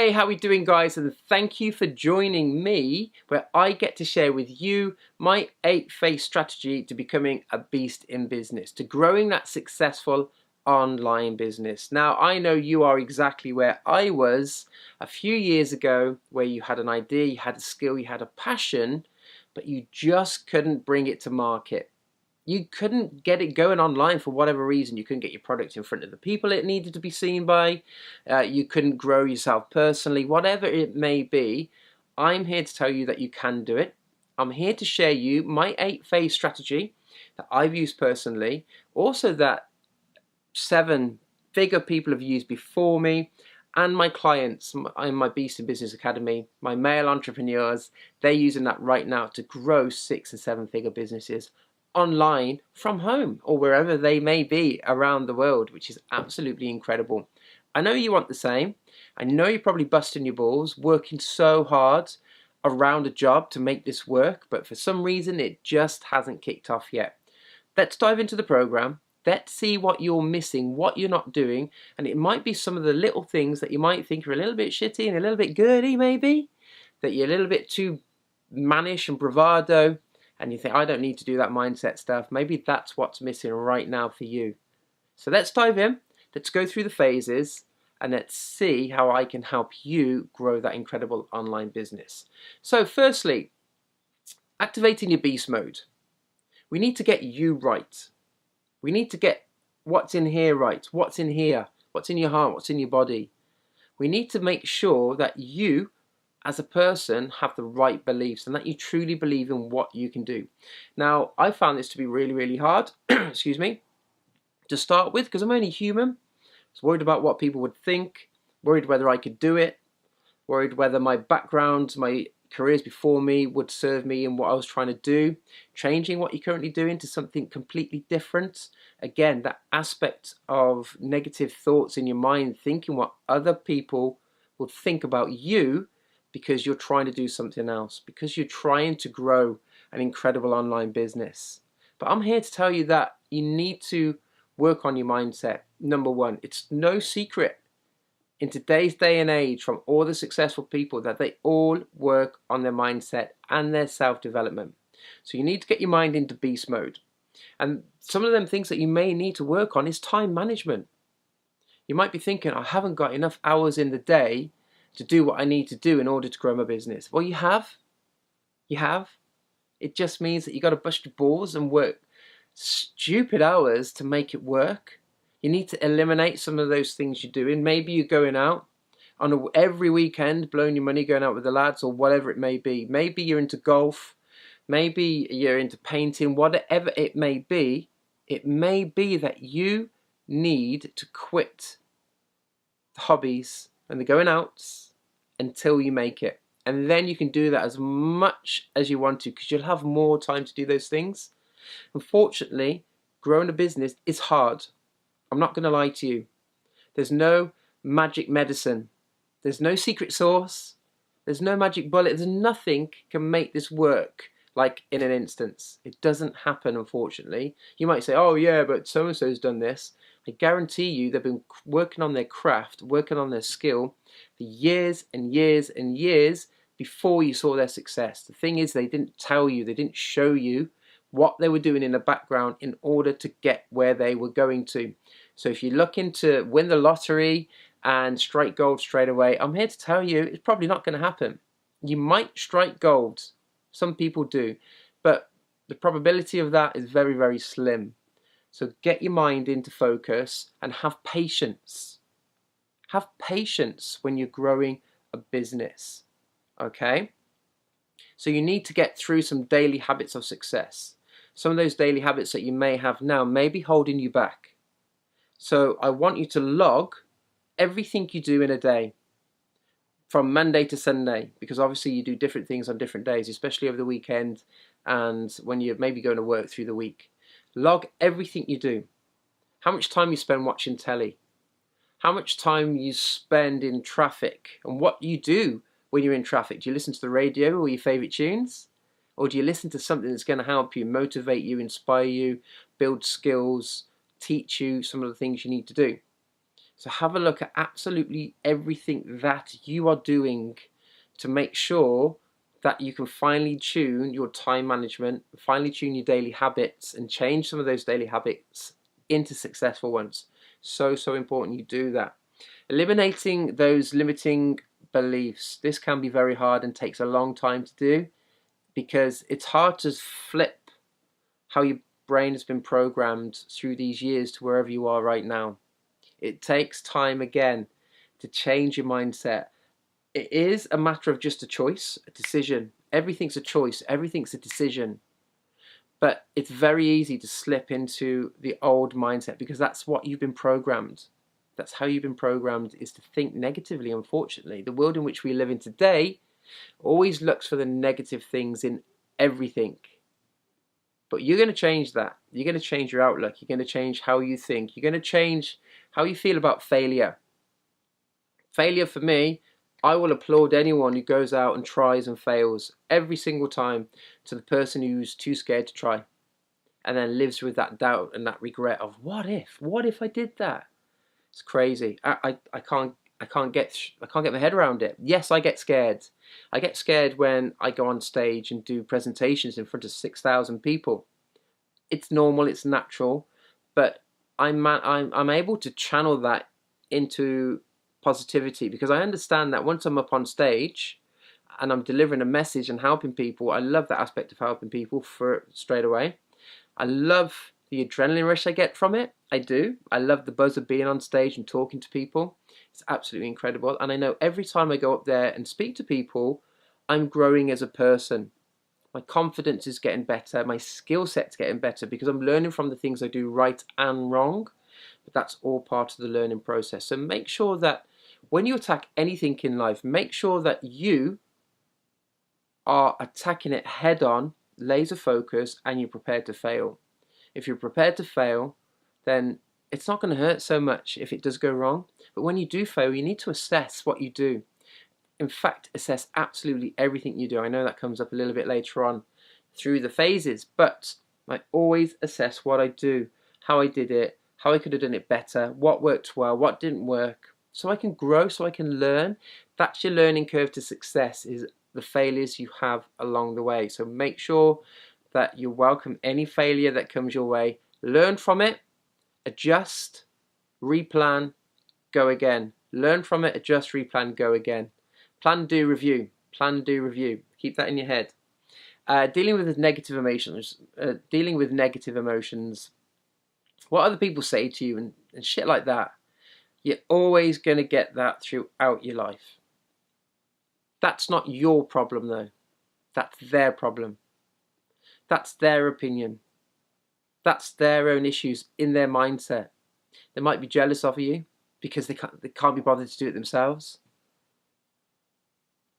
Hey, how we doing, guys? And thank you for joining me, where I get to share with you my 8-phase strategy to becoming a beast in business, to growing that successful online business. Now, I know you are exactly where I was a few years ago, where you had an idea, you had a skill, you had a passion, but you just couldn't bring it to market. You couldn't get it going online for whatever reason. You couldn't get your product in front of the people it needed to be seen by. You couldn't grow yourself personally, whatever it may be. I'm here to tell you that you can do it. I'm here to share you my 8-phase strategy that I've used personally, also that 7-figure people have used before me, and my clients in my Beast in Business Academy, my male entrepreneurs, they're using that right now to grow 6- and 7-figure businesses online from home or wherever they may be around the world, which is absolutely incredible. I know you want the same. I know you're probably busting your balls, working so hard around a job to make this work, but for some reason it just hasn't kicked off yet. Let's dive into the program. Let's see what you're missing, what you're not doing, and it might be some of the little things that you might think are a little bit shitty and a little bit goody maybe, that you're a little bit too mannish and bravado, and you think, I don't need to do that mindset stuff. Maybe that's what's missing right now for you. So let's dive in, let's go through the phases, and let's see how I can help you grow that incredible online business. So firstly, activating your beast mode. We need to get you right. We need to get what's in here right, what's in here, what's in your heart, what's in your body. We need to make sure that you as a person have the right beliefs and that you truly believe in what you can do. Now, I found this to be really, really hard, excuse me, to start with, because I'm only human. I was worried about what people would think, worried whether I could do it, worried whether my background, my careers before me would serve me in what I was trying to do. Changing what you're currently doing to something completely different. Again, that aspect of negative thoughts in your mind, thinking what other people will think about you because you're trying to do something else, because you're trying to grow an incredible online business. But I'm here to tell you that you need to work on your mindset. Number one, it's no secret in today's day and age from all the successful people that they all work on their mindset and their self-development. So you need to get your mind into beast mode. And some of them things that you may need to work on is time management. You might be thinking, I haven't got enough hours in the day to do what I need to do in order to grow my business. Well, you have. You have. It just means that you got to bust your balls and work stupid hours to make it work. You need to eliminate some of those things you're doing. Maybe you're going out on every weekend, blowing your money, going out with the lads or whatever it may be. Maybe you're into golf. Maybe you're into painting. Whatever it may be that you need to quit the hobbies and the going outs until you make it. And then you can do that as much as you want to, because you'll have more time to do those things. Unfortunately, growing a business is hard. I'm not going to lie to you. There's no magic medicine. There's no secret sauce. There's no magic bullet. There's nothing can make this work like in an instance. It doesn't happen, unfortunately. You might say, oh yeah, but so-and-so's done this. I guarantee you they've been working on their craft, working on their skill for years and years and years before you saw their success. The thing is, they didn't tell you, they didn't show you what they were doing in the background in order to get where they were going to. So if you're looking to win the lottery and strike gold straight away, I'm here to tell you it's probably not going to happen. You might strike gold. Some people do. But the probability of that is very, very slim. So get your mind into focus and have patience. Have patience when you're growing a business. Okay? So you need to get through some daily habits of success. Some of those daily habits that you may have now may be holding you back. So I want you to log everything you do in a day from Monday to Sunday, because obviously you do different things on different days, especially over the weekend and when you're maybe going to work through the week. Log everything you do. How much time you spend watching telly. How much time you spend in traffic, and what you do when you're in traffic. Do you listen to the radio or your favourite tunes? Or do you listen to something that's going to help you, motivate you, inspire you, build skills, teach you some of the things you need to do? So have a look at absolutely everything that you are doing to make sure that you can finely tune your time management, finely tune your daily habits, and change some of those daily habits into successful ones. So important you do that. Eliminating those limiting beliefs. This can be very hard and takes a long time to do, because it's hard to flip how your brain has been programmed through these years to wherever you are right now. It takes time again to change your mindset. It is a matter of just a choice, a decision. Everything's a choice, everything's a decision. But it's very easy to slip into the old mindset because that's what you've been programmed. That's how you've been programmed, is to think negatively, unfortunately. The world in which we live in today always looks for the negative things in everything. But you're going to change that. You're going to change your outlook. You're going to change how you think. You're going to change how you feel about failure. Failure for me, I will applaud anyone who goes out and tries and fails every single time, to the person who's too scared to try and then lives with that doubt and that regret of what if I did that. It's crazy. I can't get my head around it. Yes, I get scared. I get scared when I go on stage and do presentations in front of 6,000 people. It's normal, it's natural, but I'm able to channel that into positivity, because I understand that once I'm up on stage and I'm delivering a message and helping people, I love that aspect of helping people for straight away. I love the adrenaline rush I get from it. I do. I love the buzz of being on stage and talking to people. It's absolutely incredible. And I know every time I go up there and speak to people, I'm growing as a person. My confidence is getting better. My skill set's getting better because I'm learning from the things I do right and wrong. But that's all part of the learning process. So make sure that when you attack anything in life, make sure that you are attacking it head on, laser focus, and you're prepared to fail. If you're prepared to fail, then it's not going to hurt so much if it does go wrong. But when you do fail, you need to assess what you do. In fact, assess absolutely everything you do. I know that comes up a little bit later on through the phases, but I always assess what I do, how I did it, how I could have done it better, what worked well, what didn't work, so I can grow, so I can learn. That's your learning curve to success, is the failures you have along the way. So make sure that you welcome any failure that comes your way, learn from it, adjust, replan, go again. Learn from it, adjust, replan, go again. Plan, do, review. Plan, do, review. Keep that in your head. Dealing with negative emotions. What other people say to you and shit like that. You're always going to get that throughout your life. That's not your problem though. That's their problem. That's their opinion. That's their own issues in their mindset. They might be jealous of you because they can't be bothered to do it themselves.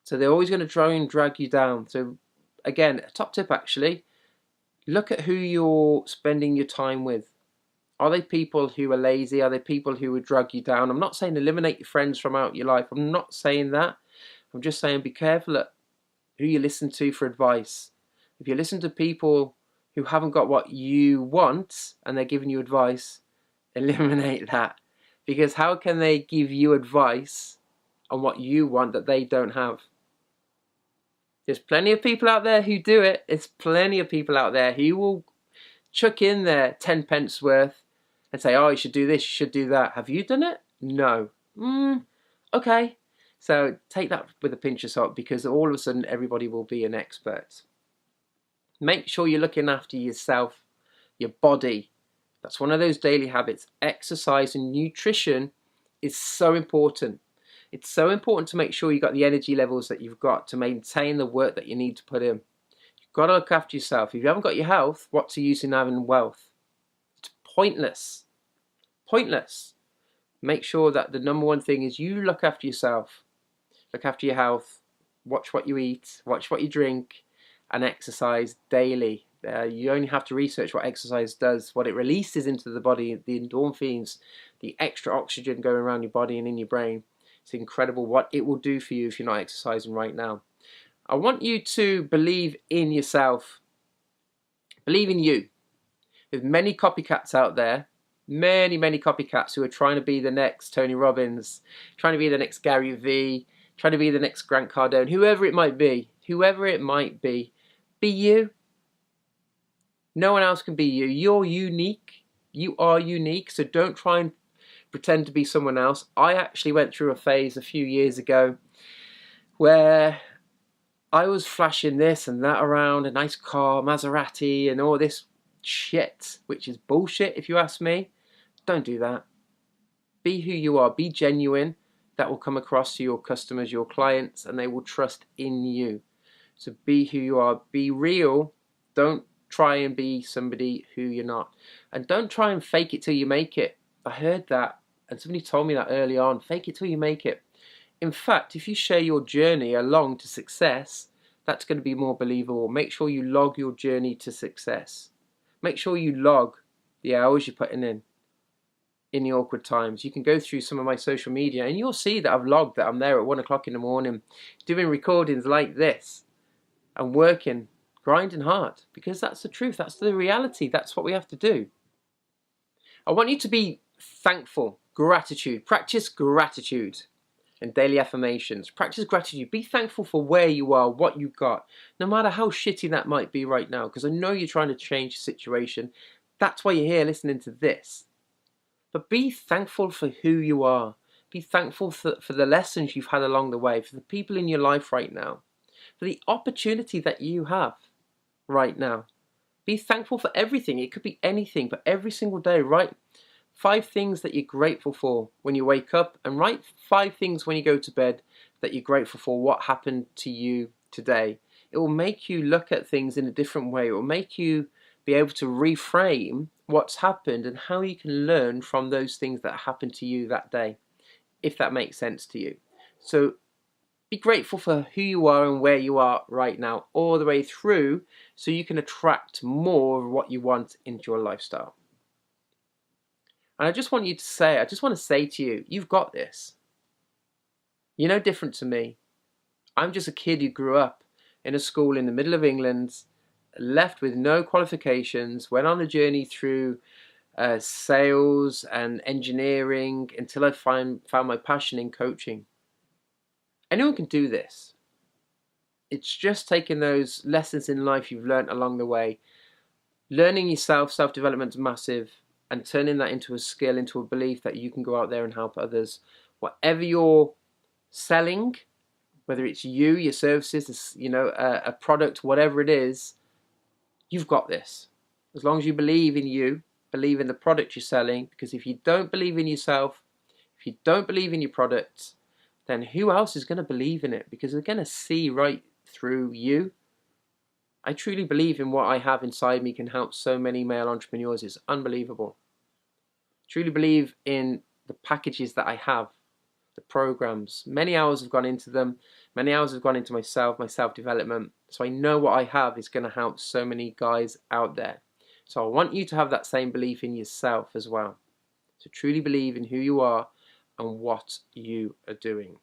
So they're always going to try and drag you down. So again, a top tip actually, look at who you're spending your time with. Are they people who are lazy? Are they people who would drag you down? I'm not saying eliminate your friends from out your life. I'm not saying that. I'm just saying be careful at who you listen to for advice. If you listen to people who haven't got what you want and they're giving you advice, eliminate that. Because how can they give you advice on what you want that they don't have? There's plenty of people out there who do it. There's plenty of people out there who will chuck in their 10 pence worth and say, oh, you should do this, you should do that. Have you done it? No. Okay. So take that with a pinch of salt, because all of a sudden everybody will be an expert. Make sure you're looking after yourself, your body. That's one of those daily habits. Exercise and nutrition is so important. It's so important to make sure you've got the energy levels that you've got to maintain the work that you need to put in. You've got to look after yourself. If you haven't got your health, what's the use in having wealth? It's pointless. Pointless. Make sure that the number one thing is you look after yourself. Look after your health. Watch what you eat. Watch what you drink. And exercise daily. You only have to research what exercise does, what it releases into the body, the endorphins, the extra oxygen going around your body and in your brain. It's incredible what it will do for you if you're not exercising right now. I want you to believe in yourself. Believe in you. There's many copycats out there. Many, many copycats who are trying to be the next Tony Robbins, trying to be the next Gary Vee, trying to be the next Grant Cardone, whoever it might be. Be you. No one else can be you. You're unique. You are unique, so don't try and pretend to be someone else. I actually went through a phase a few years ago where I was flashing this and that around, a nice car, Maserati, and all this shit, which is bullshit if you ask me. Don't do that. Be who you are. Be genuine. That will come across to your customers, your clients, and they will trust in you. So be who you are. Be real. Don't try and be somebody who you're not. And don't try and fake it till you make it. I heard that, and somebody told me that early on. Fake it till you make it. In fact, if you share your journey along to success, that's going to be more believable. Make sure you log your journey to success. Make sure you log the hours you're putting in the awkward times. You can go through some of my social media and you'll see that I've logged that I'm there at 1 o'clock in the morning doing recordings like this and working, grinding hard, because that's the truth. That's the reality. That's what we have to do. I want you to be thankful, gratitude. Practice gratitude and daily affirmations. Practice gratitude. Be thankful for where you are, what you've got, no matter how shitty that might be right now, because I know you're trying to change the situation. That's why you're here listening to this. But be thankful for who you are. Be thankful for the lessons you've had along the way, for the people in your life right now, for the opportunity that you have right now. Be thankful for everything. It could be anything, but every single day, write 5 things that you're grateful for when you wake up, and write 5 things when you go to bed that you're grateful for, what happened to you today. It will make you look at things in a different way. It will make you be able to reframe what's happened and how you can learn from those things that happened to you that day, if that makes sense to you. So be grateful for who you are and where you are right now, all the way through, so you can attract more of what you want into your lifestyle. And I just want to say to you, you've got this. You're no different to me. I'm just a kid who grew up in a school in the middle of England, left with no qualifications, went on a journey through sales and engineering until I found my passion in coaching. Anyone can do this. It's just taking those lessons in life you've learned along the way. Learning yourself, self-development is massive, and turning that into a skill, into a belief that you can go out there and help others. Whatever you're selling, whether it's you, your services, a product, whatever it is, you've got this. As long as you believe in you, believe in the product you're selling, because if you don't believe in yourself, if you don't believe in your product, then who else is going to believe in it? Because they're going to see right through you. I truly believe in what I have inside me can help so many male entrepreneurs. It's unbelievable. Truly believe in the packages that I have, the programs. Many hours have gone into them. Many hours have gone into myself, my self-development. So I know what I have is going to help so many guys out there. So I want you to have that same belief in yourself as well. So truly believe in who you are and what you are doing.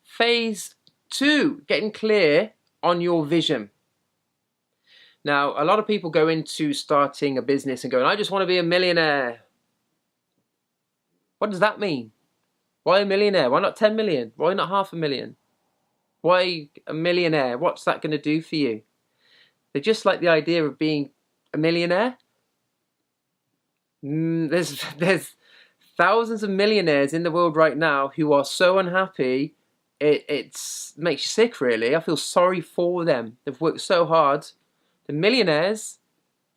Phase 2, getting clear on your vision. Now, a lot of people go into starting a business and going, I just want to be a millionaire. What does that mean? Why a millionaire? Why not 10 million? Why not 500,000? Why a millionaire? What's that going to do for you? They just like the idea of being a millionaire. There's thousands of millionaires in the world right now who are so unhappy. It makes you sick, really. I feel sorry for them. They've worked so hard. They're millionaires,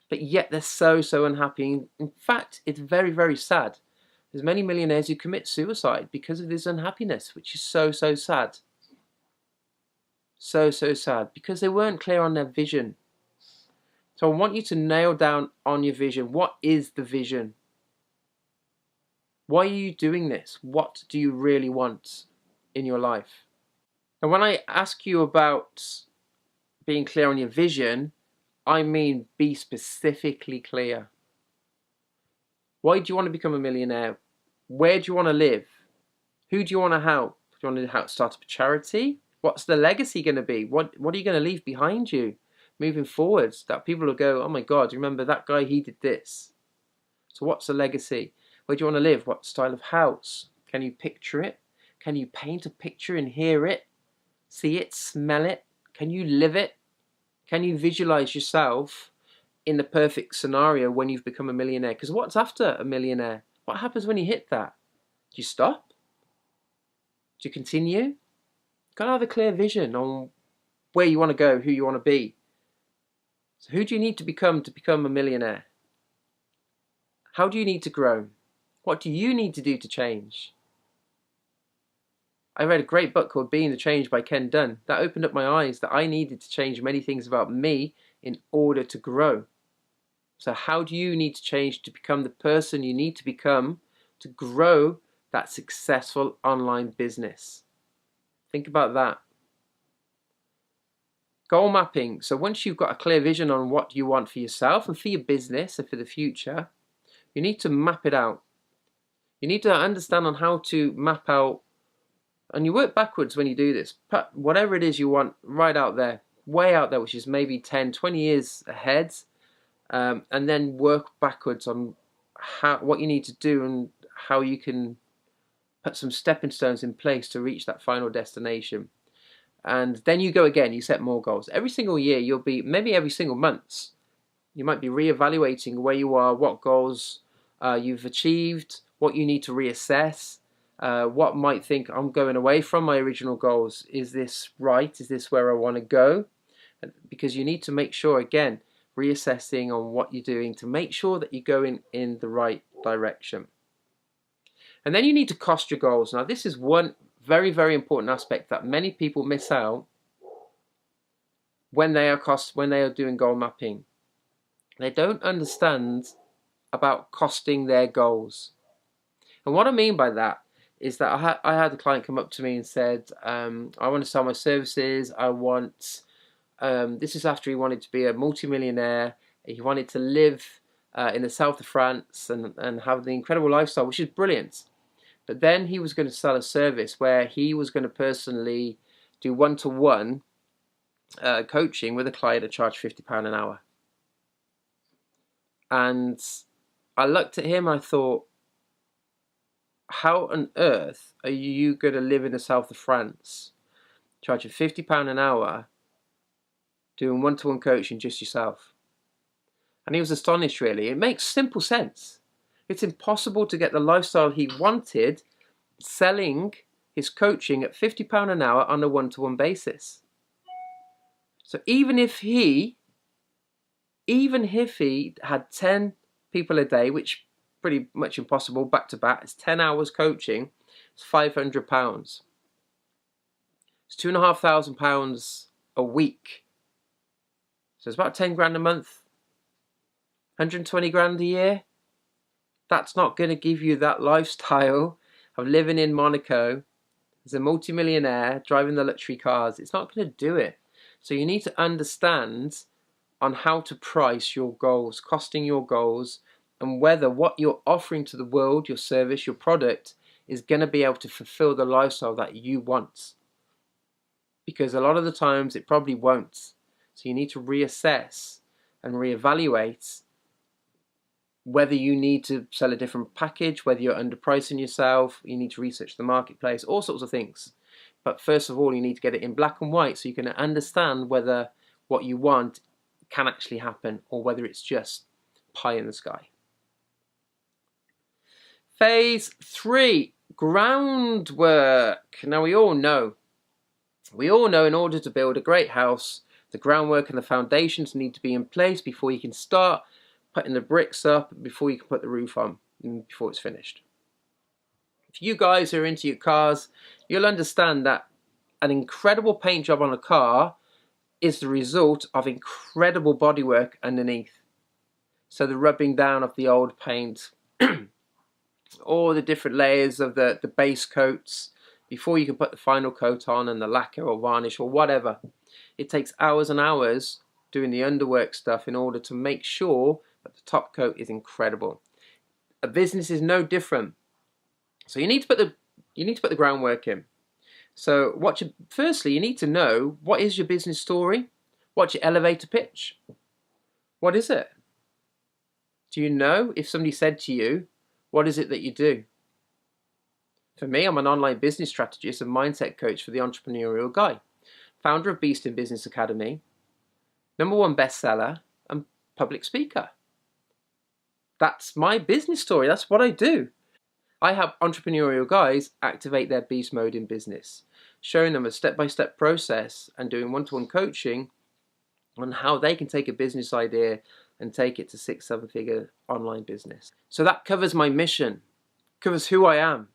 but yet they're so unhappy. In fact, it's very, very sad. There's many millionaires who commit suicide because of this unhappiness, which is so sad. So sad, because they weren't clear on their vision. So I want you to nail down on your vision. What is the vision? Why are you doing this? What do you really want in your life? And when I ask you about being clear on your vision, I mean be specifically clear. Why do you want to become a millionaire? Where do you want to live? Who do you want to help? Do you want to start a charity? What's the legacy going to be? What are you going to leave behind you moving forwards? That people will go, oh my God, remember that guy, he did this. So what's a legacy? Where do you want to live? What style of house? Can you picture it? Can you paint a picture and hear it? See it? Smell it? Can you live it? Can you visualize yourself in the perfect scenario when you've become a millionaire? Because what's after a millionaire? What happens when you hit that? Do you stop? Do you continue? You've got to have a clear vision on where you want to go, who you want to be. So who do you need to become a millionaire? How do you need to grow? What do you need to do to change? I read a great book called Being the Change by Ken Dunn. That opened up my eyes that I needed to change many things about me in order to grow. So how do you need to change to become the person you need to become to grow that successful online business? Think about that. Goal mapping. So once you've got a clear vision on what you want for yourself and for your business and for the future, you need to map it out. You need to understand on how to map out, and you work backwards when you do this. Put whatever it is you want right out there, way out there, which is maybe 10, 20 years ahead, and then work backwards on what you need to do and how you can put some stepping stones in place to reach that final destination. And then you go again, you set more goals. Every single year, you'll be, maybe every single month, you might be reevaluating where you are, what goals you've achieved, what you need to reassess, what might think, I'm going away from my original goals. Is this right? Is this where I want to go? Because you need to make sure, again, reassessing on what you're doing to make sure that you're going in the right direction. And then you need to cost your goals. Now, this is one very, very important aspect that many people miss out when they are doing goal mapping. They don't understand about costing their goals. And what I mean by that is that I had a client come up to me and said, I want to sell my services. I want, this is after he wanted to be a multimillionaire. He wanted to live in the south of France and have the incredible lifestyle, which is brilliant. But then he was going to sell a service where he was going to personally do one-to-one coaching with a client at charge £50 an hour. And I looked at him and I thought, how on earth are you going to live in the south of France, charging £50 an hour, doing one-to-one coaching just yourself? And he was astonished, really. It makes simple sense. It's impossible to get the lifestyle he wanted selling his coaching at £50 an hour on a one-to-one basis. So even if he had 10 people a day, which pretty much impossible back to back, it's 10 hours coaching, it's £500. It's £2,500 a week. So it's about 10 grand a month, 120 grand a year. That's not going to give you that lifestyle of living in Monaco as a multimillionaire, driving the luxury cars. It's not going to do it. So you need to understand on how to price your goals, costing your goals, and whether what you're offering to the world, your service, your product, is going to be able to fulfill the lifestyle that you want. Because a lot of the times it probably won't. So you need to reassess and reevaluate whether you need to sell a different package, whether you're underpricing yourself, you need to research the marketplace, all sorts of things. But first of all, you need to get it in black and white so you can understand whether what you want can actually happen or whether it's just pie in the sky. Phase 3, groundwork. Now we all know in order to build a great house, the groundwork and the foundations need to be in place before you can start putting the bricks up, before you can put the roof on, before it's finished. If you guys are into your cars, you'll understand that an incredible paint job on a car is the result of incredible bodywork underneath. So the rubbing down of the old paint, all the different layers of the base coats, before you can put the final coat on and the lacquer or varnish or whatever. It takes hours and hours doing the underwork stuff in order to make sure that the top coat is incredible. A business is no different. So you need to put the groundwork in. So firstly, you need to know, what is your business story? What's your elevator pitch? What is it? Do you know if somebody said to you, what is it that you do? For me, I'm an online business strategist and mindset coach for the entrepreneurial guy, founder of Beast in Business Academy, #1 bestseller, and public speaker. That's my business story. That's what I do. I help entrepreneurial guys activate their beast mode in business, showing them a step-by-step process and doing one-to-one coaching on how they can take a business idea and take it to 6-7 figure online business. So that covers my mission, covers who I am,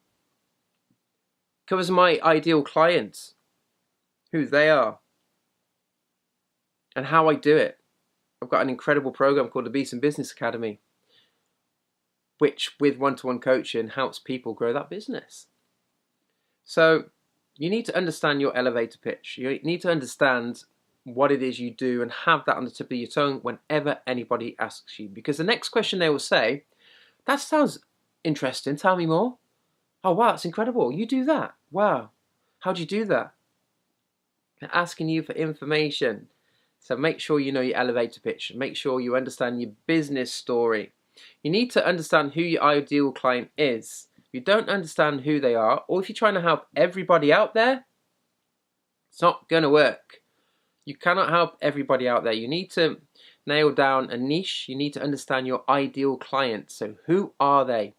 covers my ideal clients, who they are, and how I do it. I've got an incredible program called the Beast in Business Academy, which with one-to-one coaching helps people grow that business. So you need to understand your elevator pitch. You need to understand what it is you do and have that on the tip of your tongue whenever anybody asks you. Because the next question they will say, that sounds interesting, tell me more. Oh wow, that's incredible, you do that? Wow, how do you do that? They're asking you for information. So make sure you know your elevator pitch. Make sure you understand your business story. You need to understand who your ideal client is. If you don't understand who they are, or if you're trying to help everybody out there, it's not going to work. You cannot help everybody out there. You need to nail down a niche. You need to understand your ideal client. So who are they?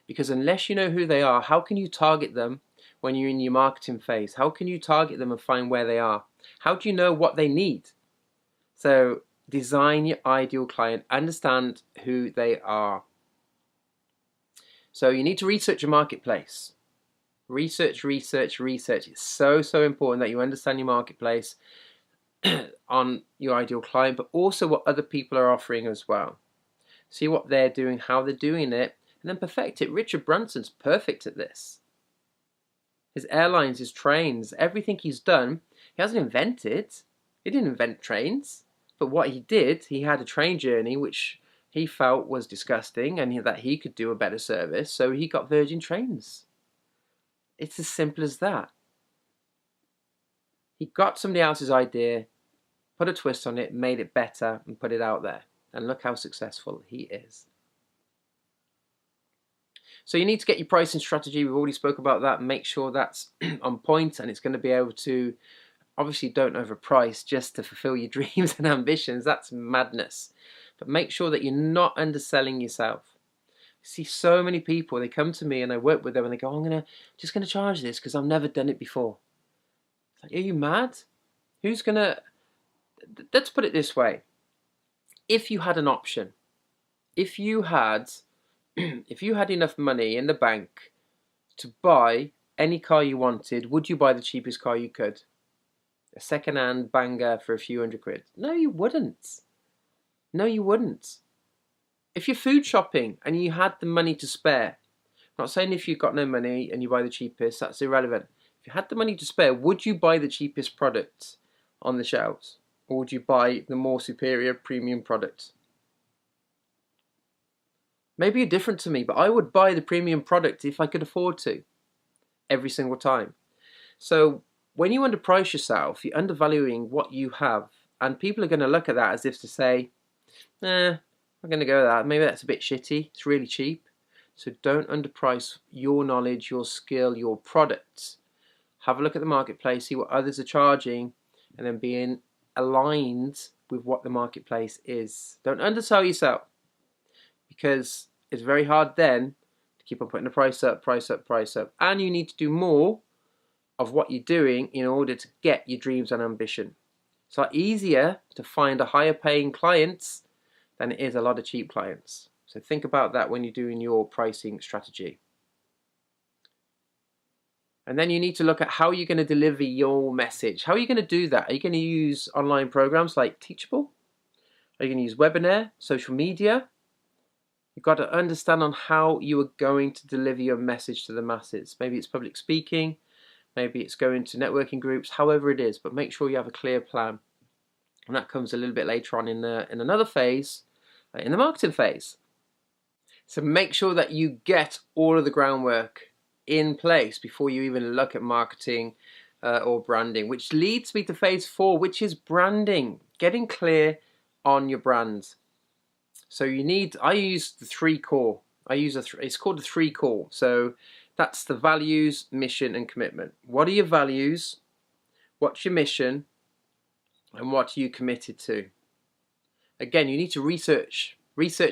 Because unless you know who they are, how can you target them when you're in your marketing phase? How can you target them and find where they are? How do you know what they need? So design your ideal client, understand who they are. So you need to research your marketplace. Research. It's so important that you understand your marketplace on your ideal client, but also what other people are offering as well. See what they're doing, how they're doing it, and then perfect it. Richard Branson's perfect at this. His airlines, his trains, everything he's done, he hasn't invented. He didn't invent trains. But what he did, he had a train journey which he felt was disgusting and that he could do a better service, so he got Virgin Trains. It's as simple as that. He got somebody else's idea, put a twist on it, made it better, and put it out there. And look how successful he is. So you need to get your pricing strategy. We've already spoke about that. Make sure that's on point and it's going to be able to, obviously don't overprice just to fulfill your dreams and ambitions. That's madness. But make sure that you're not underselling yourself. I see so many people, they come to me and I work with them and they go, I'm just going to charge this because I've never done it before. It's like, are you mad? Who's going to... Let's put it this way. If you had an option, if you had enough money in the bank to buy any car you wanted, would you buy the cheapest car you could? A second-hand banger for a few £100? No, you wouldn't. No, you wouldn't. If you're food shopping and you had the money to spare, I'm not saying if you've got no money and you buy the cheapest, that's irrelevant. If you had the money to spare, would you buy the cheapest product on the shelves? Or would you buy the more superior premium product? Maybe you're different to me, but I would buy the premium product if I could afford to, every single time. So when you underprice yourself, you're undervaluing what you have, and people are going to look at that as if to say, I'm going to go with that. Maybe that's a bit shitty. It's really cheap. So don't underprice your knowledge, your skill, your products. Have a look at the marketplace, see what others are charging, and then being aligned with what the marketplace is. Don't undersell yourself, because it's very hard then to keep on putting the price up. And you need to do more of what you're doing in order to get your dreams and ambition. It's a lot easier to find a higher paying clients than it is a lot of cheap clients. So think about that when you're doing your pricing strategy. And then you need to look at how you're going to deliver your message. How are you going to do that? Are you going to use online programs like Teachable? Are you going to use webinar, social media? You've got to understand on how you are going to deliver your message to the masses. Maybe it's public speaking, maybe it's going to networking groups, however it is, but make sure you have a clear plan. And that comes a little bit later on in another phase, in the marketing phase. So make sure that you get all of the groundwork in place before you even look at marketing or branding, which leads me to phase 4, which is branding, getting clear on your brands. So I use the three core. It's called the three core. So that's the values, mission, and commitment. What are your values? What's your mission? And what are you committed to? Again, you need to research. Loads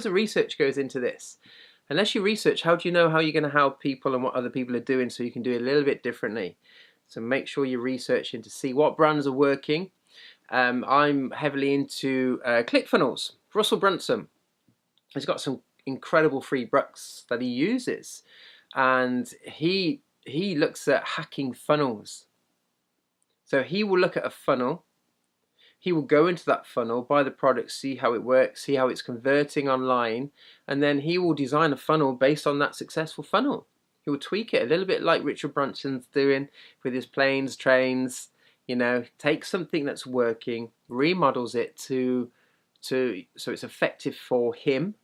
of research goes into this. Unless you research, how do you know how you're going to help people and what other people are doing, so you can do it a little bit differently? So make sure you're researching to see what brands are working. I'm heavily into ClickFunnels. Russell Brunson has got some incredible free books that he uses, and he looks at hacking funnels. So he will look at a funnel, he will go into that funnel, buy the product, see how it works, see how it's converting online, and then he will design a funnel based on that successful funnel. He will tweak it a little bit like Richard Branson's doing with his planes, trains. You know, take something that's working, remodels it so it's effective for him,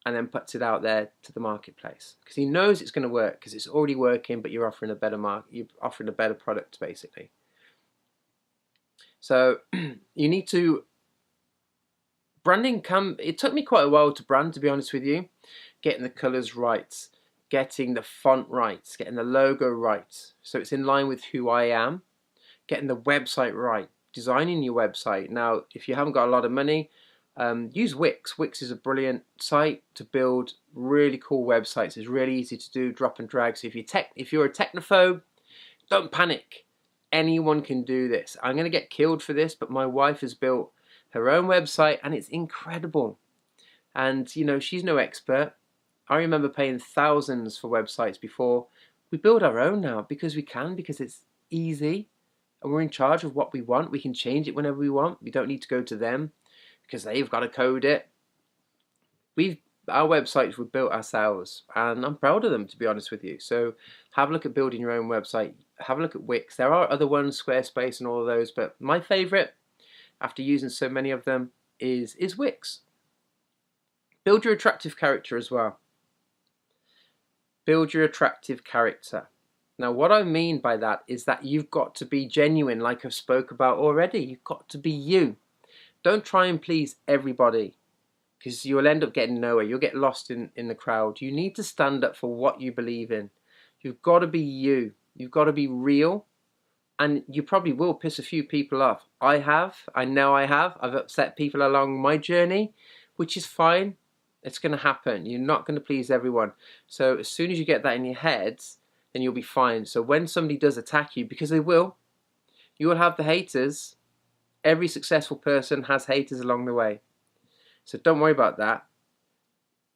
and then puts it out there to the marketplace, because he knows it's going to work, because it's already working, but you're offering a better product basically. So you need to it took me quite a while to brand, to be honest with you. Getting the colors right, getting the font right, getting the logo right, so it's in line with who I am. Getting the website right, designing your website. Now, if you haven't got a lot of money, use Wix. Wix is a brilliant site to build really cool websites. It's really easy to do, drop and drag. So if you're a technophobe, don't panic. Anyone can do this. I'm going to get killed for this, but my wife has built her own website and it's incredible. And you know, she's no expert. I remember paying thousands for websites before. We build our own now because we can, because it's easy and we're in charge of what we want. We can change it whenever we want. We don't need to go to them because they've got to code it. Our websites were built ourselves, and I'm proud of them, to be honest with you. So have a look at building your own website. Have a look at Wix. There are other ones, Squarespace and all of those, but my favorite, after using so many of them, is Wix. Build your attractive character as well. Build your attractive character. Now, what I mean by that is that you've got to be genuine, like I've spoke about already. You've got to be you. Don't try and please everybody, because you'll end up getting nowhere. You'll get lost in the crowd. You need to stand up for what you believe in. You've got to be you. You've got to be real. And you probably will piss a few people off. I know I have. I've upset people along my journey, which is fine. It's going to happen. You're not going to please everyone. So as soon as you get that in your head, then you'll be fine. So when somebody does attack you, because they will, you will have the haters. Every successful person has haters along the way. So don't worry about that.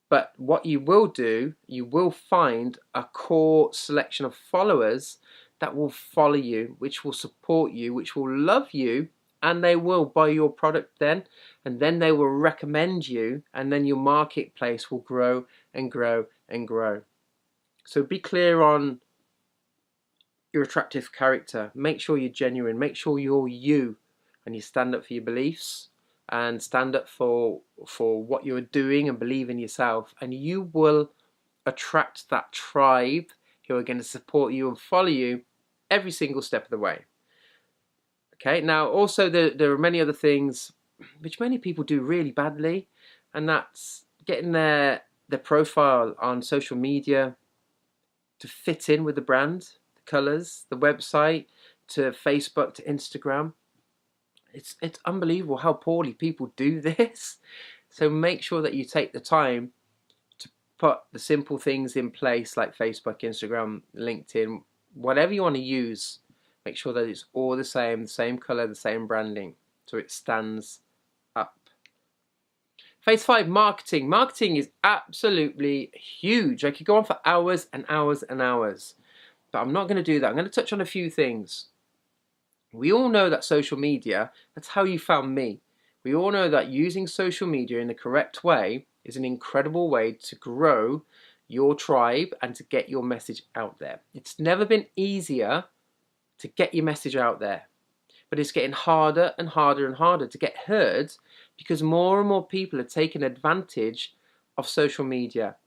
But what you will do, you will find a core selection of followers that will follow you, which will support you, which will love you, and they will buy your product then, and then they will recommend you, and then your marketplace will grow and grow and grow. So be clear on your attractive character. Make sure you're genuine. Make sure you're you, and you stand up for your beliefs and stand up for what you're doing and believe in yourself, and you will attract that tribe who are going to support you and follow you every single step of the way. Okay, now also there are many other things which many people do really badly, and that's getting their profile on social media to fit in with the brand, the colours, the website, to Facebook, to Instagram. It's unbelievable how poorly people do this. So make sure that you take the time to put the simple things in place, like Facebook, Instagram, LinkedIn, whatever you want to use. Make sure that it's all the same color, the same branding, so it stands up. Phase 5, marketing. Marketing is absolutely huge. I could go on for hours and hours and hours, but I'm not going to do that. I'm going to touch on a few things. We all know that social media, that's how you found me. We all know that using social media in the correct way is an incredible way to grow your tribe and to get your message out there. It's never been easier to get your message out there, but it's getting harder and harder and harder to get heard, because more and more people are taking advantage of social media.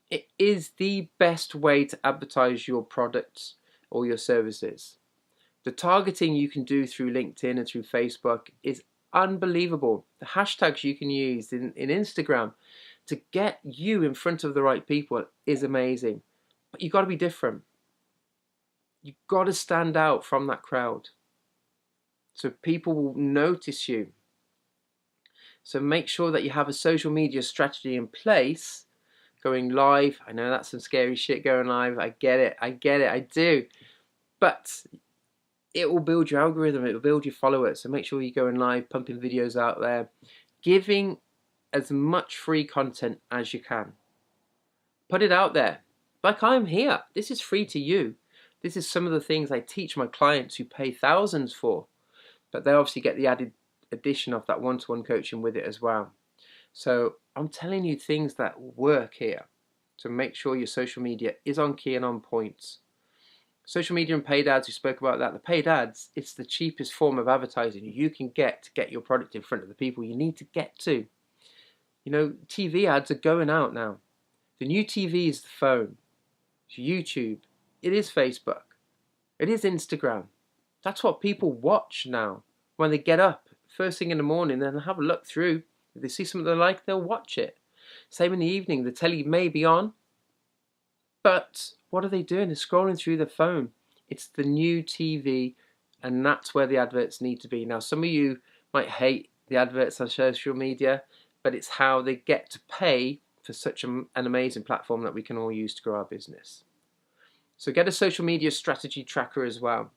It is the best way to advertise your products or your services. The targeting you can do through LinkedIn and through Facebook is unbelievable. The hashtags you can use in Instagram to get you in front of the right people is amazing. But you've got to be different. You've got to stand out from that crowd, so people will notice you. So make sure that you have a social media strategy in place. Going live, I know that's some scary shit, going live. I get it, I do. But it will build your algorithm, it will build your followers. So make sure you're going live, pumping videos out there, giving as much free content as you can. Put it out there. Like I'm here. This is free to you. This is some of the things I teach my clients who pay thousands for. But they obviously get the added addition of that one-to-one coaching with it as well. So I'm telling you things that work here. So make sure your social media is on key and on point. Social media and paid ads, we spoke about that. The paid ads, it's the cheapest form of advertising you can get to get your product in front of the people you need to get to. You know, TV ads are going out now. The new TV is the phone. It's YouTube. It is Facebook. It is Instagram. That's what people watch now. When they get up first thing in the morning, then have a look through. If they see something they like, they'll watch it. Same in the evening. The telly may be on, but what are they doing? They're scrolling through their phone. It's the new TV, and that's where the adverts need to be. Now, some of you might hate the adverts on social media, but it's how they get to pay for such an amazing platform that we can all use to grow our business. So get a social media strategy tracker as well,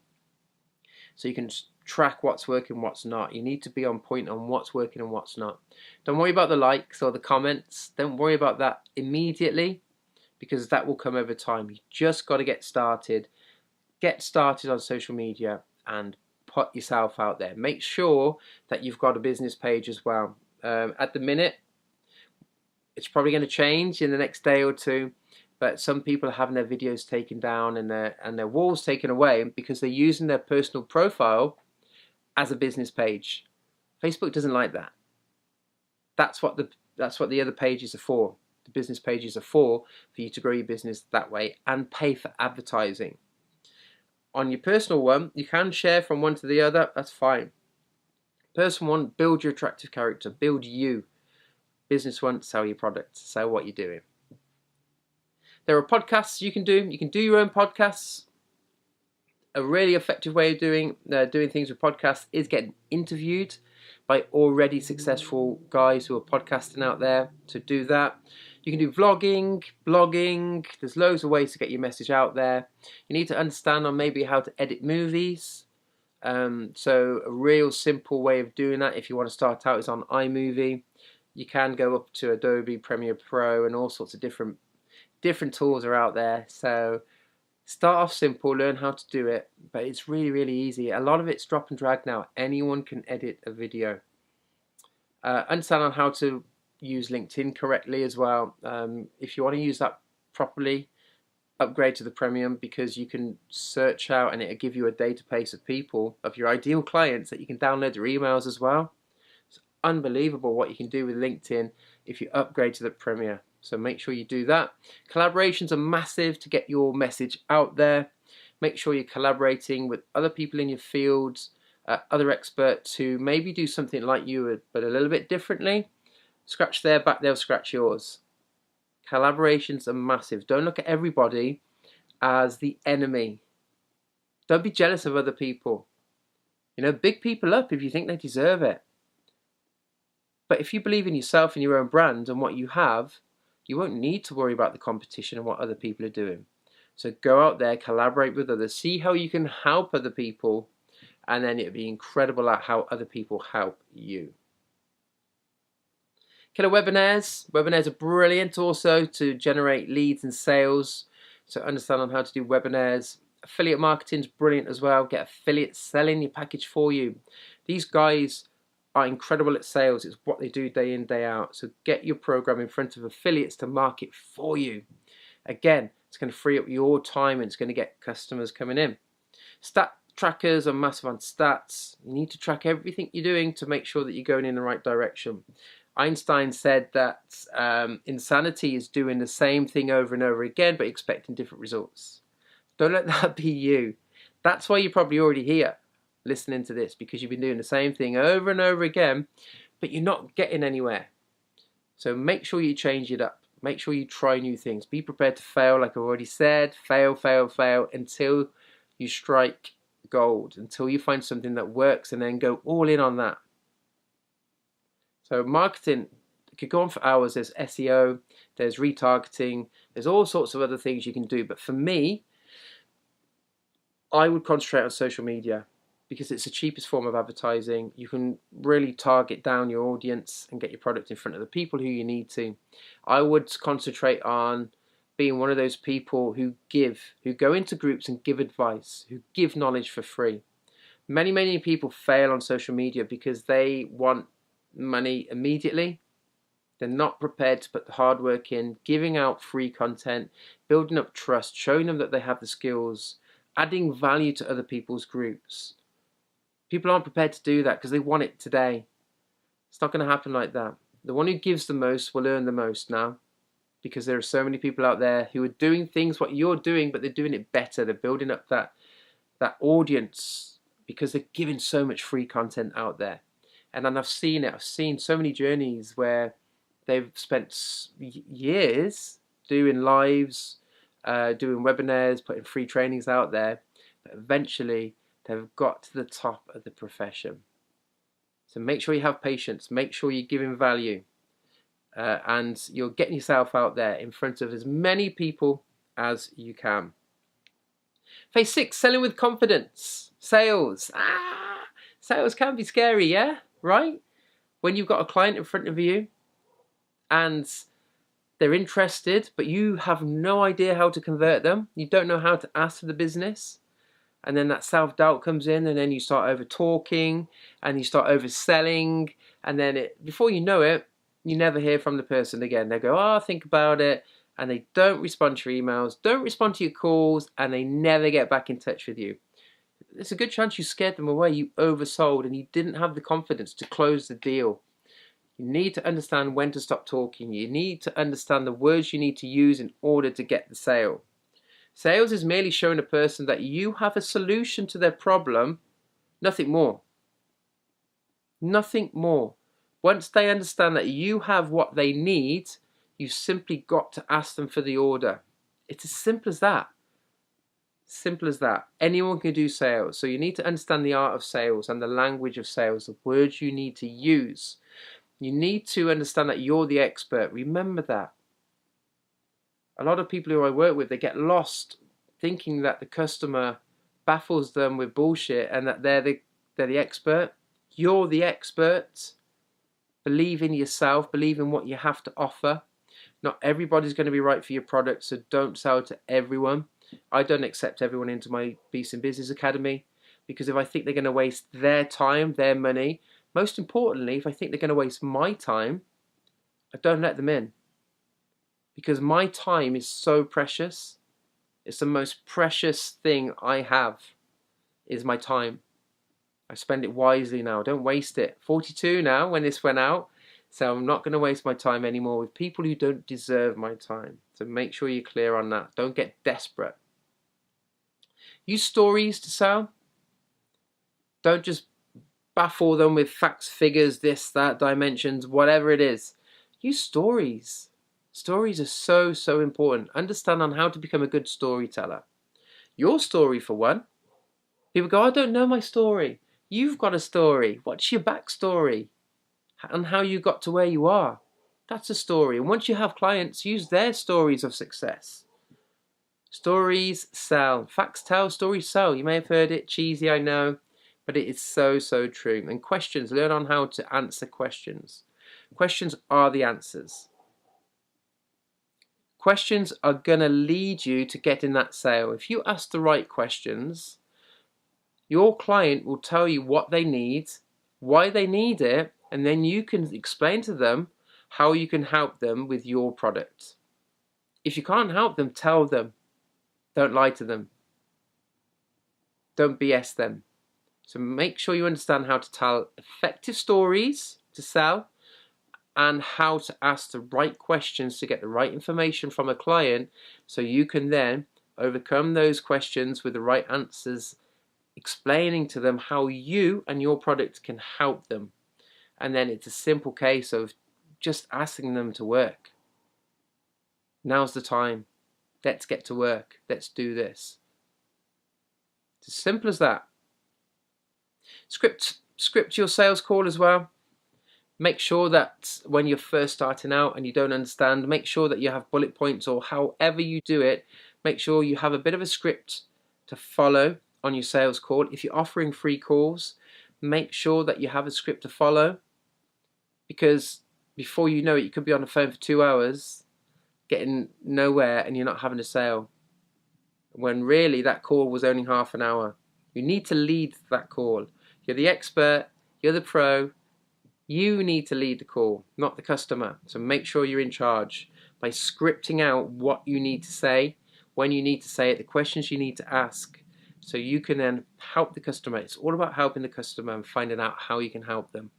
so you can track what's working, what's not. You need to be on point on what's working and what's not. Don't worry about the likes or the comments. Don't worry about that immediately, because that will come over time. You just got to get started. Get started on social media and put yourself out there. Make sure that you've got a business page as well. At the minute, it's probably going to change in the next day or two, but some people are having their videos taken down and their walls taken away because they're using their personal profile as a business page. Facebook doesn't like that. That's what the other pages are for. The business pages are for you to grow your business that way and pay for advertising. On your personal one, you can share from one to the other. That's fine. Personal one, build your attractive character. Build you. Business one, sell your product. Sell what you're doing. There are podcasts you can do. You can do your own podcasts. A really effective way of doing things with podcasts is getting interviewed by already successful guys who are podcasting out there. So do that. You can do vlogging, blogging. There's loads of ways to get your message out there. You need to understand on maybe how to edit movies. So a real simple way of doing that, if you want to start out, is on iMovie. You can go up to Adobe Premiere Pro, and all sorts of different tools are out there. So start off simple, learn how to do it, but it's really, really easy. A lot of it's drop and drag now. Anyone can edit a video. Understand on how to use LinkedIn correctly as well. If you want to use that properly, upgrade to the premium, because you can search out and it'll give you a database of people, of your ideal clients, that you can download their emails as well. It's unbelievable what you can do with LinkedIn if you upgrade to the premium. So make sure you do that. Collaborations are massive to get your message out there. Make sure you're collaborating with other people in your fields, other experts who maybe do something like you but a little bit differently. Scratch their back, they'll scratch yours. Collaborations are massive. Don't look at everybody as the enemy. Don't be jealous of other people. You know, big people up if you think they deserve it. But if you believe in yourself and your own brand and what you have, you won't need to worry about the competition and what other people are doing. So go out there, collaborate with others, see how you can help other people, and then it'll be incredible at how other people help you. Killer webinars. Webinars are brilliant also to generate leads and sales. So understand on how to do webinars. Affiliate marketing is brilliant as well. Get affiliates selling your package for you. These guys are incredible at sales. It's what they do day in, day out. So get your program in front of affiliates to market for you. Again, it's going to free up your time and it's going to get customers coming in. Stat trackers are massive on stats. You need to track everything you're doing to make sure that you're going in the right direction. Einstein said that insanity is doing the same thing over and over again but expecting different results. Don't let that be you. That's why you're probably already here. listening to this because you've been doing the same thing over and over again, but you're not getting anywhere. So make sure you change it up. Make sure you try new things. Be prepared to fail, like I've already said. Fail, fail, fail until you strike gold, until you find something that works, and then go all in on that. So marketing could go on for hours. There's SEO, there's retargeting, there's all sorts of other things you can do. But for me, I would concentrate on social media because it's the cheapest form of advertising. You can really target down your audience and get your product in front of the people who you need to. I would concentrate on being one of those people who go into groups and give advice, who give knowledge for free. Many people fail on social media because they want money immediately. They're not prepared to put the hard work in, giving out free content, building up trust, showing them that they have the skills, adding value to other people's groups. People aren't prepared to do that because they want it today. It's not going to happen like that. The one who gives the most will earn the most now, because there are so many people out there who are doing things what you're doing, but they're doing it better. They're building up that audience because they're giving so much free content out there. And then I've seen it. I've seen so many journeys where they've spent years doing lives, doing webinars, putting free trainings out there, but eventually they've got to the top of the profession. So make sure you have patience, make sure you're giving value, and you're getting yourself out there in front of as many people as you can. Phase 6, selling with confidence. Sales. Sales can be scary, yeah? Right? When you've got a client in front of you and they're interested, but you have no idea how to convert them. You don't know how to ask for the business. And then that self-doubt comes in, and then you start over-talking, and you start overselling, and then before you know it, you never hear from the person again. They go, oh, think about it, and they don't respond to your emails, don't respond to your calls, and they never get back in touch with you. There's a good chance you scared them away, you oversold, and you didn't have the confidence to close the deal. You need to understand when to stop talking. You need to understand the words you need to use in order to get the sale. Sales is merely showing a person that you have a solution to their problem, nothing more. Nothing more. Once they understand that you have what they need, you've simply got to ask them for the order. It's as simple as that. Simple as that. Anyone can do sales. So you need to understand the art of sales and the language of sales, the words you need to use. You need to understand that you're the expert. Remember that. A lot of people who I work with, they get lost thinking that the customer baffles them with bullshit and that they're the expert. You're the expert. Believe in yourself. Believe in what you have to offer. Not everybody's going to be right for your product, so don't sell to everyone. I don't accept everyone into my Beast in Business Academy because if I think they're going to waste their time, their money, most importantly, if I think they're going to waste my time, I don't let them in. Because my time is so precious. It's the most precious thing I have, is my time. I spend it wisely now. Don't waste it. 42 now when this went out. So I'm not going to waste my time anymore with people who don't deserve my time. So make sure you're clear on that. Don't get desperate. Use stories to sell. Don't just baffle them with facts, figures, this, that, dimensions, whatever it is. Use stories. Stories are so important. Understand on how to become a good storyteller. Your story for one. People go, I don't know my story. You've got a story. What's your backstory? And how you got to where you are. That's a story. And once you have clients, use their stories of success. Stories sell. Facts tell, stories sell. You may have heard it, cheesy, I know, but it is so true. And questions, learn on how to answer questions. Questions are the answers. Questions are going to lead you to getting that sale. If you ask the right questions, your client will tell you what they need, why they need it, and then you can explain to them how you can help them with your product. If you can't help them, tell them. Don't lie to them. Don't BS them. So make sure you understand how to tell effective stories to sell and how to ask the right questions to get the right information from a client so you can then overcome those questions with the right answers explaining to them how you and your product can help them. And then it's a simple case of just asking them to work. Now's the time. Let's get to work. Let's do this. It's as simple as that. Script your sales call as well. Make sure that when you're first starting out and you don't understand, make sure that you have bullet points, or however you do it, make sure you have a bit of a script to follow on your sales call. If you're offering free calls, make sure that you have a script to follow, because before you know it, you could be on the phone for 2 hours getting nowhere and you're not having a sale, when really that call was only half an hour. You need to lead that call. You're the expert, you're the pro. You need to lead the call, not the customer. So make sure you're in charge by scripting out what you need to say, when you need to say it, the questions you need to ask, so you can then help the customer. It's all about helping the customer and finding out how you can help them.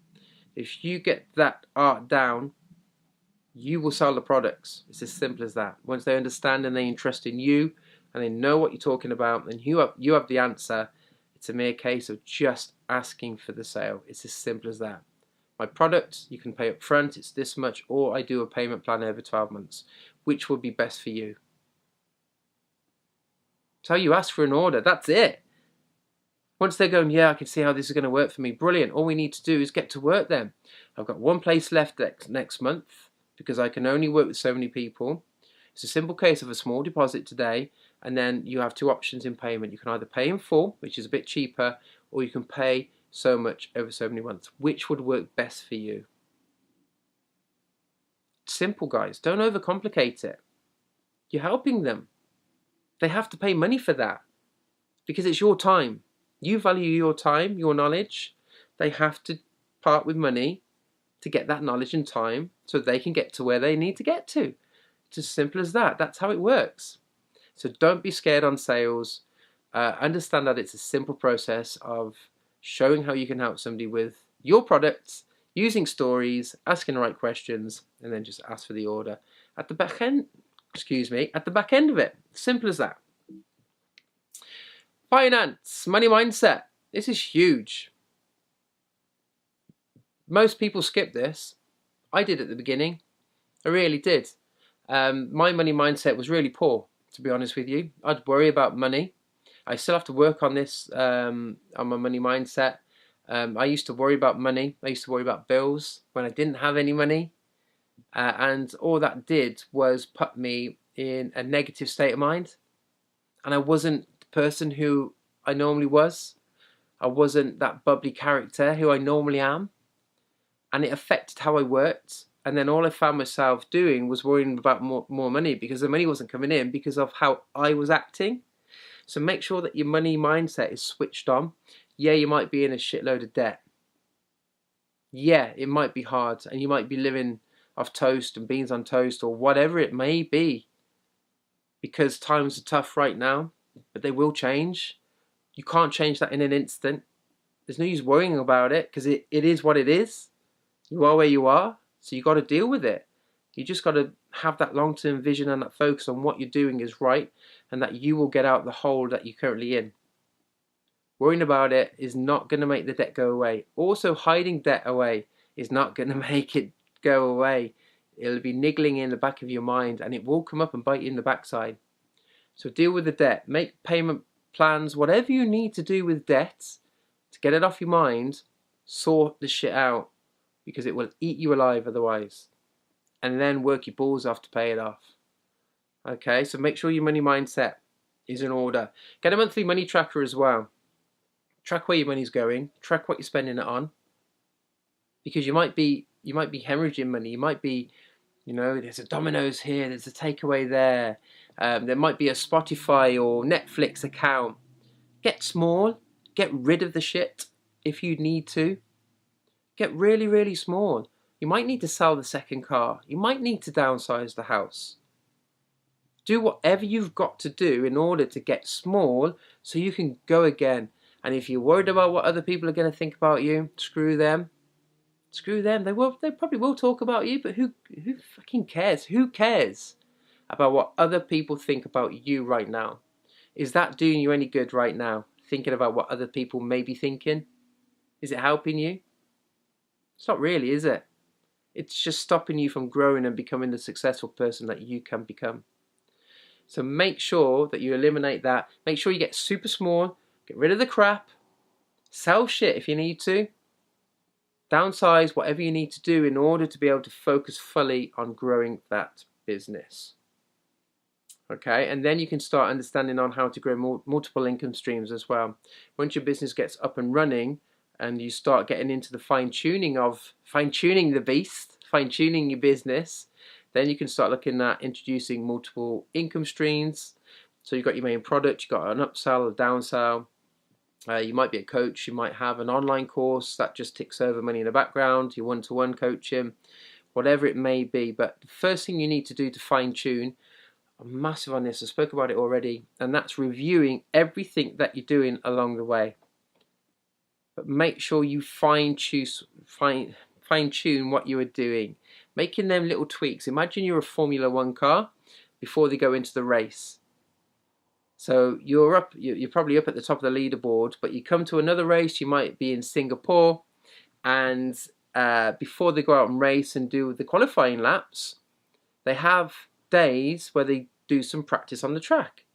If you get that art down, you will sell the products. It's as simple as that. Once they understand and they trust in you and they know what you're talking about, and you have the answer, it's a mere case of just asking for the sale. It's as simple as that. My product, you can pay up front, it's this much, or I do a payment plan over 12 months. Which would be best for you? So you ask for an order, that's it. Once they're going, yeah, I can see how this is going to work for me, brilliant. All we need to do is get to work then. I've got one place left next month because I can only work with so many people. It's a simple case of a small deposit today, and then you have two options in payment. You can either pay in full, which is a bit cheaper, or you can pay so much over so many months. Which would work best for you? Simple, guys. Don't overcomplicate it. You're helping them. They have to pay money for that because it's your time. You value your time, your knowledge. They have to part with money to get that knowledge and time so they can get to where they need to get to. It's as simple as that. That's how it works. So don't be scared on sales. Understand that it's a simple process of showing how you can help somebody with your products, using stories, asking the right questions, and then just ask for the order at the back end. At the back end of it. Simple as that. Finance, money mindset. This is huge. Most people skip this. I did at the beginning. I really did. My money mindset was really poor, to be honest with you. I'd worry about money. I still have to work on this, on my money mindset. I used to worry about money. I used to worry about bills when I didn't have any money. And all that did was put me in a negative state of mind. And I wasn't the person who I normally was. I wasn't that bubbly character who I normally am. And it affected how I worked. And then all I found myself doing was worrying about more money, because the money wasn't coming in because of how I was acting. So make sure that your money mindset is switched on. Yeah, you might be in a shitload of debt. Yeah, it might be hard, and you might be living off toast and beans on toast, or whatever it may be, because times are tough right now, but they will change. You can't change that in an instant. There's no use worrying about it, because it is what it is. You are where you are, so you got to deal with it. You just got to have that long-term vision and that focus on what you're doing is right, and that you will get out the hole that you're currently in. Worrying about it is not going to make the debt go away. Also, hiding debt away is not going to make it go away. It'll be niggling in the back of your mind, and it will come up and bite you in the backside. So deal with the debt. Make payment plans, whatever you need to do with debt to get it off your mind. Sort the shit out, because it will eat you alive otherwise. And then work your balls off to pay it off. Okay, so make sure your money mindset is in order. Get a monthly money tracker as well. Track where your money's going. Track what you're spending it on. Because you might be hemorrhaging money. You might be, there's a Domino's here, there's a takeaway there. There might be a Spotify or Netflix account. Get small. Get rid of the shit if you need to. Get really, really small. You might need to sell the second car. You might need to downsize the house. Do whatever you've got to do in order to get small so you can go again. And if you're worried about what other people are going to think about you, screw them. Screw them. They probably will talk about you, but who fucking cares? Who cares about what other people think about you right now? Is that doing you any good right now? thinking about what other people may be thinking? Is it helping you? It's not really, is it? It's just stopping you from growing and becoming the successful person that you can become. So make sure that you eliminate that. Make sure you get super small, get rid of the crap, sell shit if you need to, downsize whatever you need to do in order to be able to focus fully on growing that business. Okay, and then you can start understanding on how to grow multiple income streams as well. Once your business gets up and running and you start getting into the fine-tuning the beast, fine-tuning your business, then you can start looking at introducing multiple income streams. So you've got your main product, you've got an upsell, a downsell. You might be a coach, you might have an online course that just ticks over money in the background, your one-to-one coaching, whatever it may be. But the first thing you need to do to fine-tune, I'm massive on this, I spoke about it already, and that's reviewing everything that you're doing along the way. But make sure you fine-tune what you are doing, making them little tweaks. Imagine you're a Formula One car before they go into the race. So you're probably up at the top of the leaderboard, but you come to another race, you might be in Singapore, and before they go out and race and do the qualifying laps, they have days where they do some practice on the track,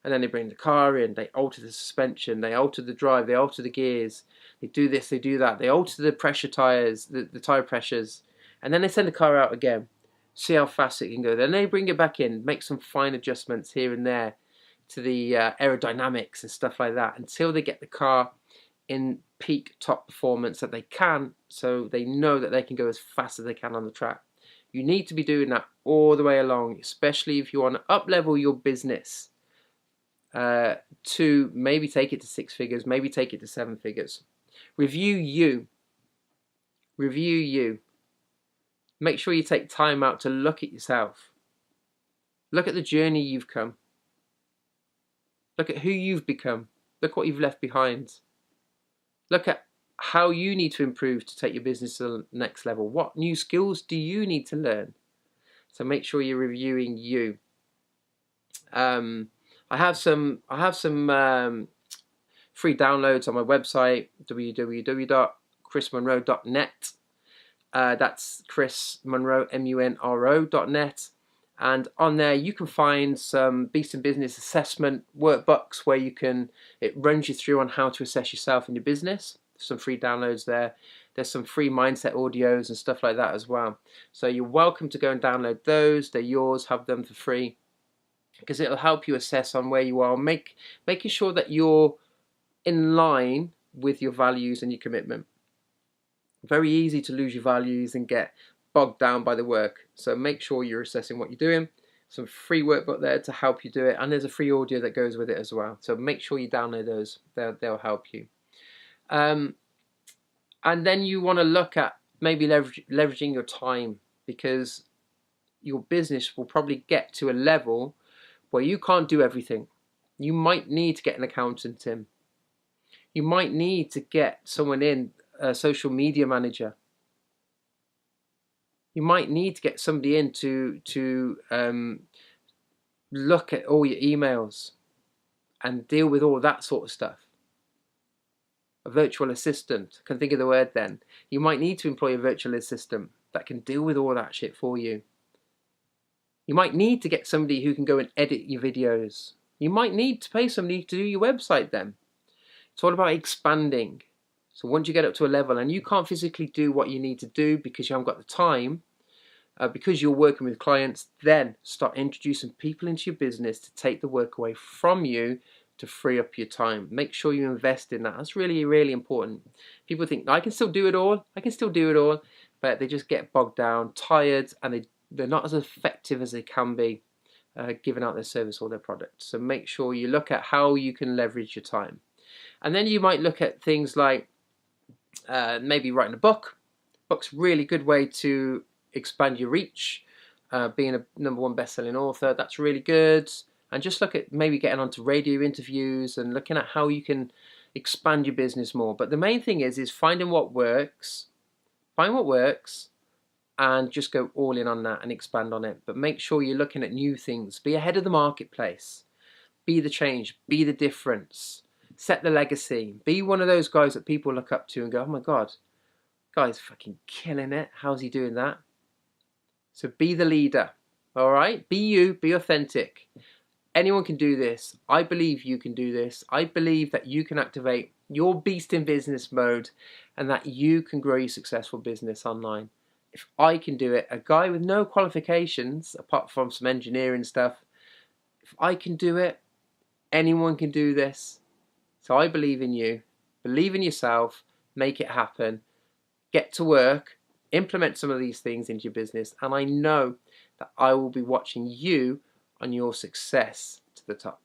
and then they bring the car in, they alter the suspension, they alter the drive, they alter the gears, they do this, they do that, they alter the pressure tires, the tire pressures, and then they send the car out again, see how fast it can go. Then they bring it back in, make some fine adjustments here and there to the aerodynamics and stuff like that until they get the car in peak top performance that they can, so they know that they can go as fast as they can on the track. You need to be doing that all the way along, especially if you want to up-level your business to maybe take it to 6 figures, maybe take it to 7 figures. Review you. Review you. Make sure you take time out to look at yourself. Look at the journey you've come. Look at who you've become. Look what you've left behind. Look at how you need to improve to take your business to the next level. What new skills do you need to learn? So make sure you're reviewing you. I have some free downloads on my website, www.chrismunro.net. That's Chris Munro, MUNRO.net. And on there you can find some Beast in Business assessment workbooks where it runs you through on how to assess yourself and your business. Some free downloads there. There's some free mindset audios and stuff like that as well. So you're welcome to go and download those. They're yours, have them for free, because it'll help you assess on where you are, making sure that you're in line with your values and your commitment. Very easy to lose your values and get bogged down by the work. So make sure you're assessing what you're doing. Some free workbook there to help you do it, and there's a free audio that goes with it as well. So make sure you download those. They'll help you. And then you want to look at maybe leveraging your time, because your business will probably get to a level where you can't do everything. You might need to get an accountant in. You might need to get someone in, a social media manager. You might need to get somebody in to look at all your emails and deal with all that sort of stuff. A virtual assistant, I can think of the word then. You might need to employ a virtual assistant that can deal with all that shit for you. You might need to get somebody who can go and edit your videos. You might need to pay somebody to do your website then. It's all about expanding. So once you get up to a level and you can't physically do what you need to do because you haven't got the time, because you're working with clients, then start introducing people into your business to take the work away from you to free up your time. Make sure you invest in that. That's really, really important. People think, I can still do it all. I can still do it all. But they just get bogged down, tired, and they're not as effective as they can be giving out their service or their product. So make sure you look at how you can leverage your time. And then you might look at things like maybe writing a book. Book's a really good way to expand your reach. Being a #1 best-selling author, that's really good. And just look at maybe getting onto radio interviews and looking at how you can expand your business more. But the main thing is finding what works. Find what works and just go all in on that and expand on it. But make sure you're looking at new things. Be ahead of the marketplace. Be the change. Be the difference. Set the legacy. Be one of those guys that people look up to and go, oh my God, guy's fucking killing it. How's he doing that? So be the leader, all right? Be you, be authentic. Anyone can do this. I believe you can do this. I believe that you can activate your beast in business mode and that you can grow your successful business online. If I can do it, a guy with no qualifications, apart from some engineering stuff, if I can do it, anyone can do this. So I believe in you. Believe in yourself. Make it happen. Get to work. Implement some of these things into your business. And I know that I will be watching you on your success to the top.